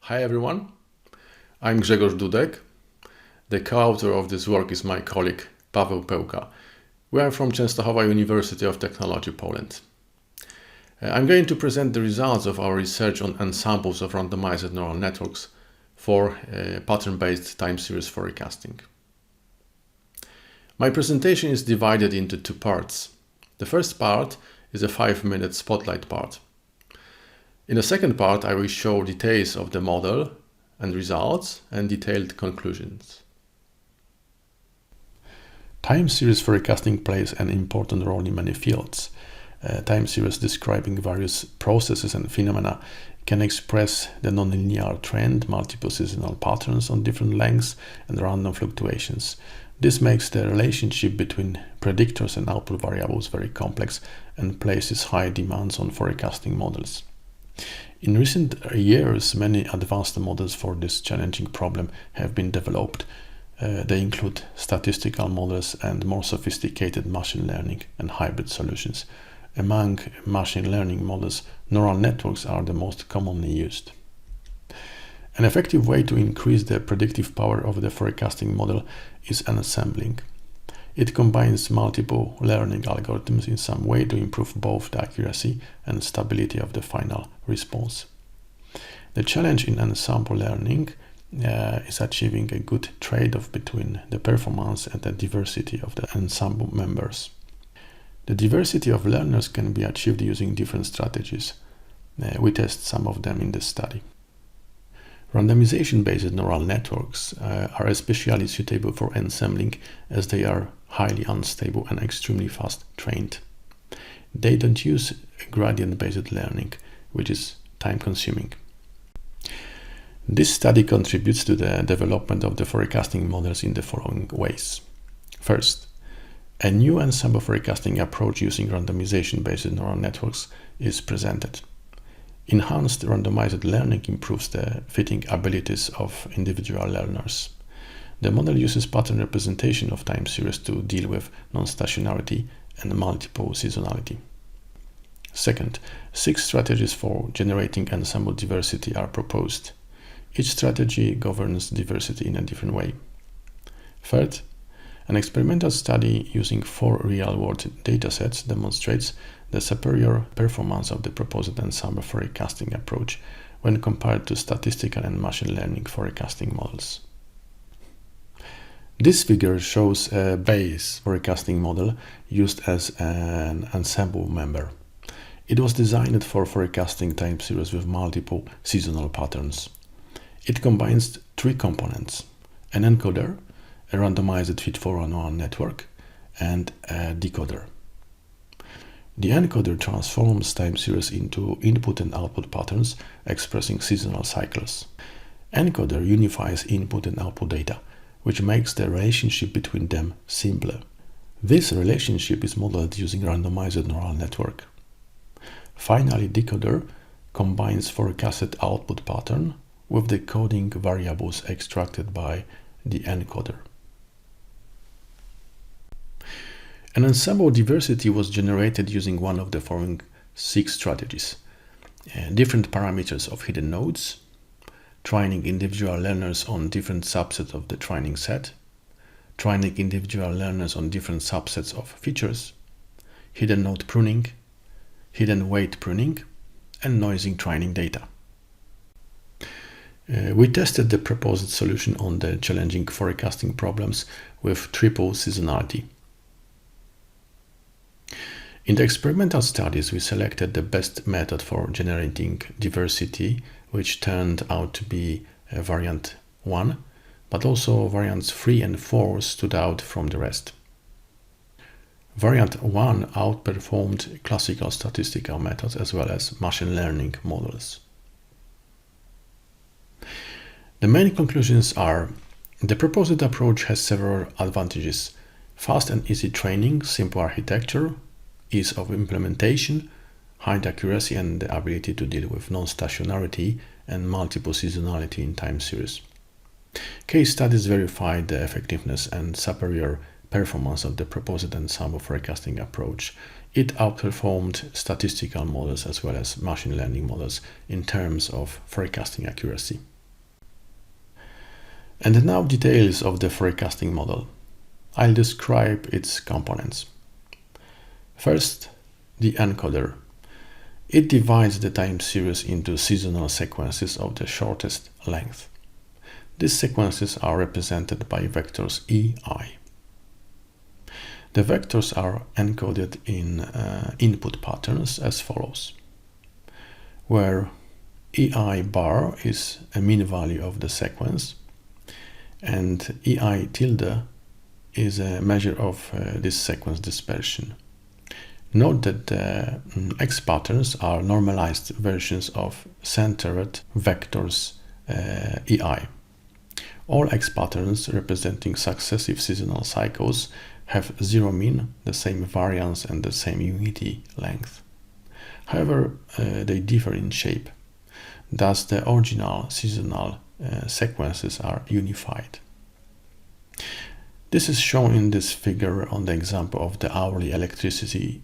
Hi everyone, I'm Grzegorz Dudek. The co-author of this work is my colleague Paweł Pełka. We are from Częstochowa University of Technology, Poland. I'm going to present the results of our research on ensembles of randomized neural networks for pattern-based time series forecasting. My presentation is divided into two parts. The first part is a 5-minute spotlight part. In the second part, I will show details of the model and results and detailed conclusions. Time series forecasting plays an important role in many fields. Time series describing various processes and phenomena can express the nonlinear trend, multiple seasonal patterns on different lengths, and random fluctuations. This makes the relationship between predictors and output variables very complex and places high demands on forecasting models. In recent years, many advanced models for this challenging problem have been developed. They include statistical models and more sophisticated machine learning and hybrid solutions. Among machine learning models, neural networks are the most commonly used. An effective way to increase the predictive power of the forecasting model is ensembling. It combines multiple learning algorithms in some way to improve both the accuracy and stability of the final response. The challenge in ensemble learning is achieving a good trade-off between the performance and the diversity of the ensemble members. The diversity of learners can be achieved using different strategies. We test some of them in this study. Randomization-based neural networks are especially suitable for ensembling as they are highly unstable and extremely fast trained. They don't use gradient-based learning, which is time-consuming. This study contributes to the development of the forecasting models in the following ways. First, a new ensemble forecasting approach using randomization-based neural networks is presented. Enhanced randomized learning improves the fitting abilities of individual learners. The model uses pattern representation of time series to deal with nonstationarity and multiple seasonality. Second, 6 strategies for generating ensemble diversity are proposed. Each strategy governs diversity in a different way. Third, an experimental study using 4 real-world datasets demonstrates the superior performance of the proposed ensemble forecasting approach when compared to statistical and machine learning forecasting models. This figure shows a base forecasting model used as an ensemble member. It was designed for forecasting time series with multiple seasonal patterns. It combines 3 components: an encoder, a randomized feed-forward neural network, and a decoder. The encoder transforms time series into input and output patterns expressing seasonal cycles. Encoder unifies input and output data, which makes the relationship between them simpler. This relationship is modeled using randomized neural network. Finally, decoder combines forecasted output pattern with the coding variables extracted by the encoder. An ensemble diversity was generated using one of the following 6 strategies: different parameters of hidden nodes, training individual learners on different subsets of the training set, training individual learners on different subsets of features, hidden node pruning, hidden weight pruning, and noising training data. We tested the proposed solution on the challenging forecasting problems with triple seasonality. In the experimental studies, we selected the best method for generating diversity, which turned out to be variant 1, but also variants 3 and 4 stood out from the rest. Variant 1 outperformed classical statistical methods as well as machine learning models. The main conclusions are: the proposed approach has several advantages: fast and easy training, simple architecture, ease of implementation, high accuracy, and the ability to deal with nonstationarity and multiple seasonality in time series. Case studies verified the effectiveness and superior performance of the proposed ensemble forecasting approach. It outperformed statistical models as well as machine learning models in terms of forecasting accuracy. And now details of the forecasting model. I'll describe its components. First, the encoder. It divides the time series into seasonal sequences of the shortest length. These sequences are represented by vectors EI. The vectors are encoded in input patterns as follows, where EI bar is a mean value of the sequence, and EI tilde is a measure of this sequence dispersion. Note that the X patterns are normalized versions of centered vectors EI. All X patterns representing successive seasonal cycles have zero mean, the same variance, and the same unity length. However, they differ in shape. Thus, the original seasonal sequences are unified. This is shown in this figure on the example of the hourly electricity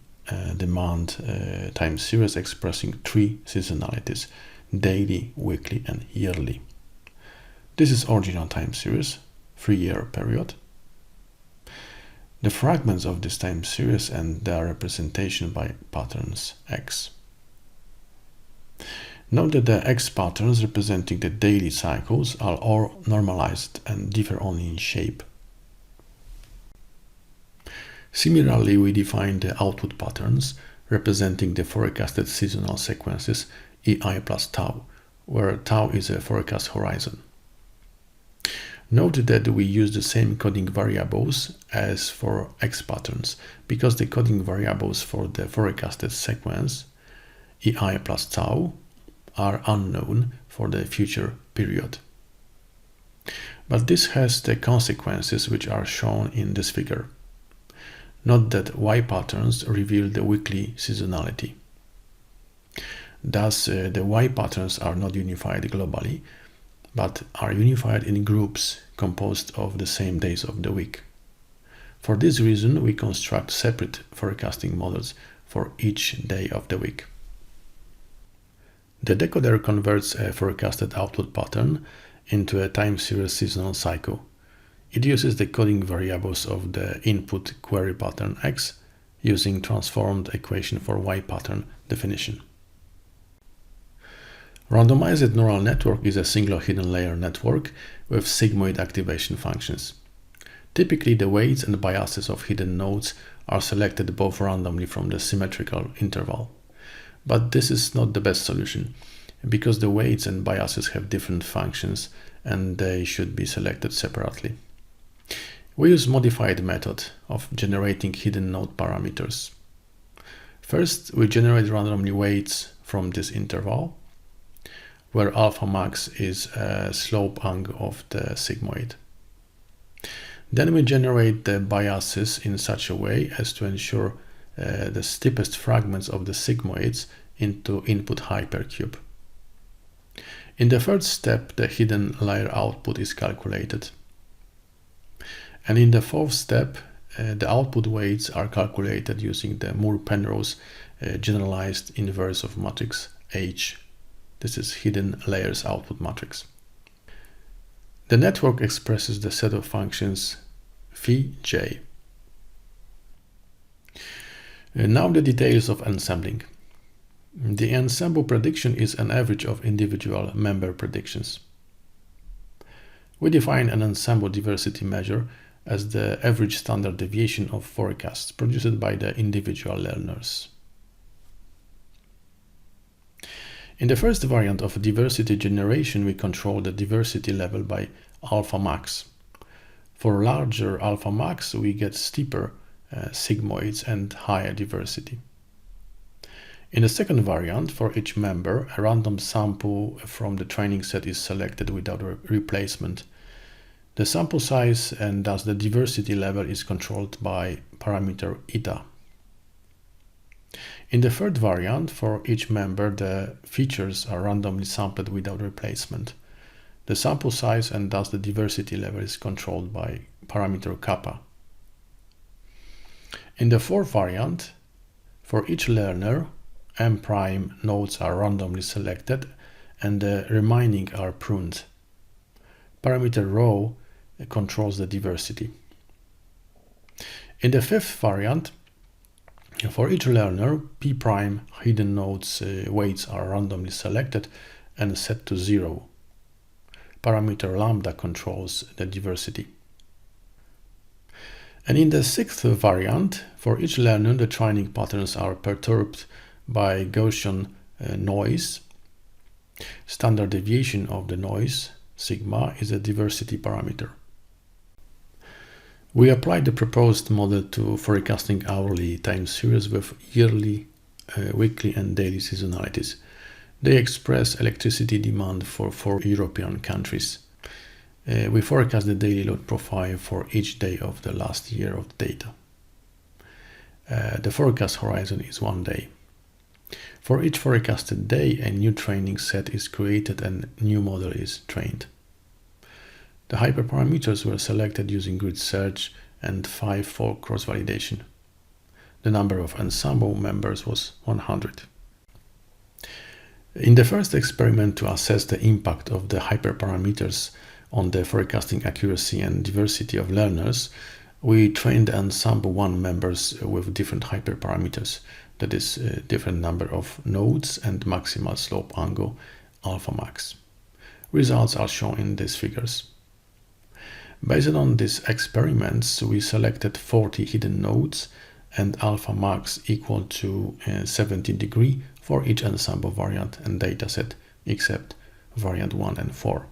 demand time series expressing three seasonalities: daily, weekly, and yearly. This is original time series, 3-year period. The fragments of this time series and their representation by patterns X. Note that the X patterns representing the daily cycles are all normalized and differ only in shape. Similarly, we define the output patterns representing the forecasted seasonal sequences EI plus tau, where tau is a forecast horizon. Note that we use the same coding variables as for X patterns, because the coding variables for the forecasted sequence EI plus tau are unknown for the future period. But this has the consequences which are shown in this figure. Note that Y patterns reveal the weekly seasonality. Thus, the Y patterns are not unified globally, but are unified in groups composed of the same days of the week. For this reason, we construct separate forecasting models for each day of the week. The decoder converts a forecasted output pattern into a time series seasonal cycle. It uses the coding variables of the input query pattern X using transformed equation for Y pattern definition. Randomized neural network is a single hidden layer network with sigmoid activation functions. Typically, the weights and biases of hidden nodes are selected both randomly from the symmetrical interval. But this is not the best solution, because the weights and biases have different functions and they should be selected separately. We use modified method of generating hidden node parameters. First, we generate randomly weights from this interval, where alpha max is a slope angle of the sigmoid. Then we generate the biases in such a way as to ensure the steepest fragments of the sigmoids into input hypercube. In the third step, the hidden layer output is calculated. And in the fourth step, the output weights are calculated using the Moore-Penrose generalized inverse of matrix H. This is hidden layers output matrix. The network expresses the set of functions phi j. Now the details of ensembling. The ensemble prediction is an average of individual member predictions. We define an ensemble diversity measure as the average standard deviation of forecasts produced by the individual learners. In the first variant of diversity generation, we control the diversity level by alpha max. For larger alpha max, we get steeper sigmoids and higher diversity. In the second variant, for each member, a random sample from the training set is selected without replacement. The sample size and thus the diversity level is controlled by parameter eta. In the third variant, for each member, the features are randomly sampled without replacement. The sample size and thus the diversity level is controlled by parameter kappa. In the fourth variant, for each learner, M' nodes are randomly selected and the remaining are pruned. Parameter rho controls the diversity. In the fifth variant, for each learner, P prime hidden nodes weights are randomly selected and set to 0. Parameter lambda controls the diversity. And in the sixth variant, for each learner, the training patterns are perturbed by Gaussian noise. Standard deviation of the noise, sigma, is a diversity parameter. We applied the proposed model to forecasting hourly time series with yearly, weekly and daily seasonalities. They express electricity demand for 4 European countries. We forecast the daily load profile for each day of the last year of the data. The forecast horizon is 1 day. For each forecasted day, a new training set is created and a new model is trained. The hyperparameters were selected using grid search and 5-fold cross-validation. The number of ensemble members was 100. In the first experiment to assess the impact of the hyperparameters on the forecasting accuracy and diversity of learners, we trained Ensemble 1 members with different hyperparameters, that is, different number of nodes and maximal slope angle alpha max. Results are shown in these figures. Based on these experiments, we selected 40 hidden nodes and alpha max equal to 70 degree for each ensemble variant and dataset except variant 1 and 4.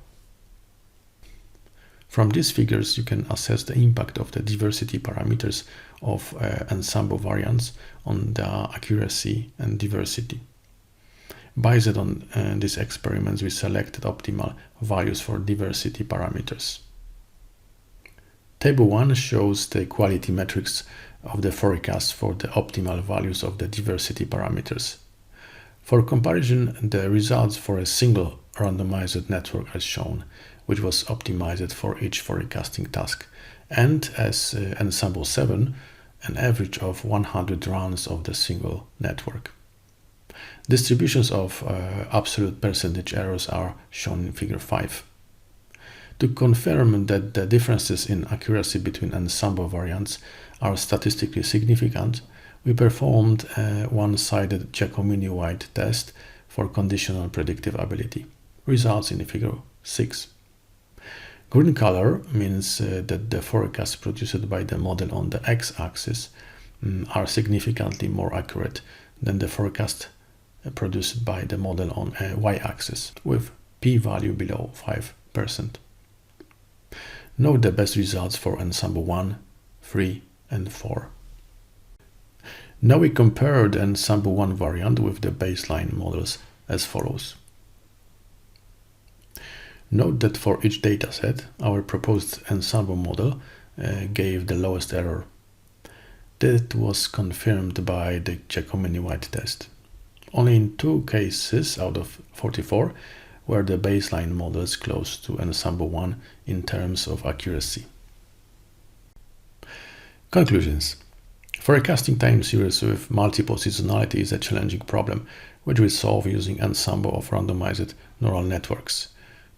From these figures, you can assess the impact of the diversity parameters of ensemble variants on the accuracy and diversity. Based on these experiments, we selected optimal values for diversity parameters. Table 1 shows the quality metrics of the forecast for the optimal values of the diversity parameters. For comparison, the results for a single randomized network are shown, which was optimized for each forecasting task, and as Ensemble 7, an average of 100 runs of the single network. Distributions of absolute percentage errors are shown in figure 5. To confirm that the differences in accuracy between ensemble variants are statistically significant, we performed a one-sided Giacomini-White test for conditional predictive ability. Results in figure 6. Green color means that the forecasts produced by the model on the x-axis are significantly more accurate than the forecast produced by the model on a y-axis, with p-value below 5%. Note the best results for Ensemble 1, 3, and 4. Now we compare the Ensemble 1 variant with the baseline models as follows. Note that for each dataset, our proposed ensemble model gave the lowest error. That was confirmed by the Giacomini-White test. Only in 2 cases out of 44 were the baseline models close to Ensemble 1 in terms of accuracy. Conclusions. Forecasting time series with multiple seasonality is a challenging problem, which we solve using Ensemble of randomized neural networks.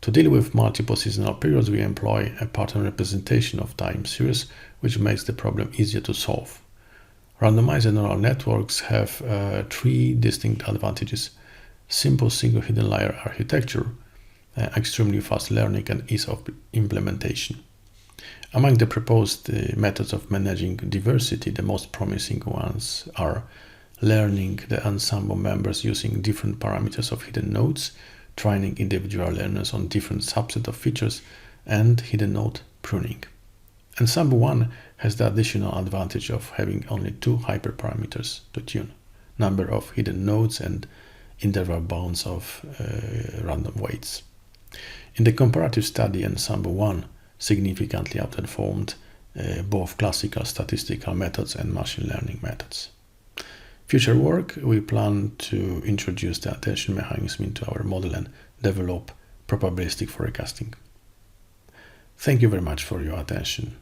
To deal with multiple seasonal periods, we employ a pattern representation of time series, which makes the problem easier to solve. Randomized neural networks have 3 distinct advantages: simple single hidden layer architecture, extremely fast learning, and ease of implementation. Among the proposed methods of managing diversity, the most promising ones are learning the ensemble members using different parameters of hidden nodes, training individual learners on different subset of features, and hidden node pruning. Ensemble 1 has the additional advantage of having only 2 hyperparameters to tune: number of hidden nodes and interval bounds of random weights. In the comparative study, Ensemble 1 significantly outperformed both classical statistical methods and machine learning methods. Future work, we plan to introduce the attention mechanism into our model and develop probabilistic forecasting. Thank you very much for your attention.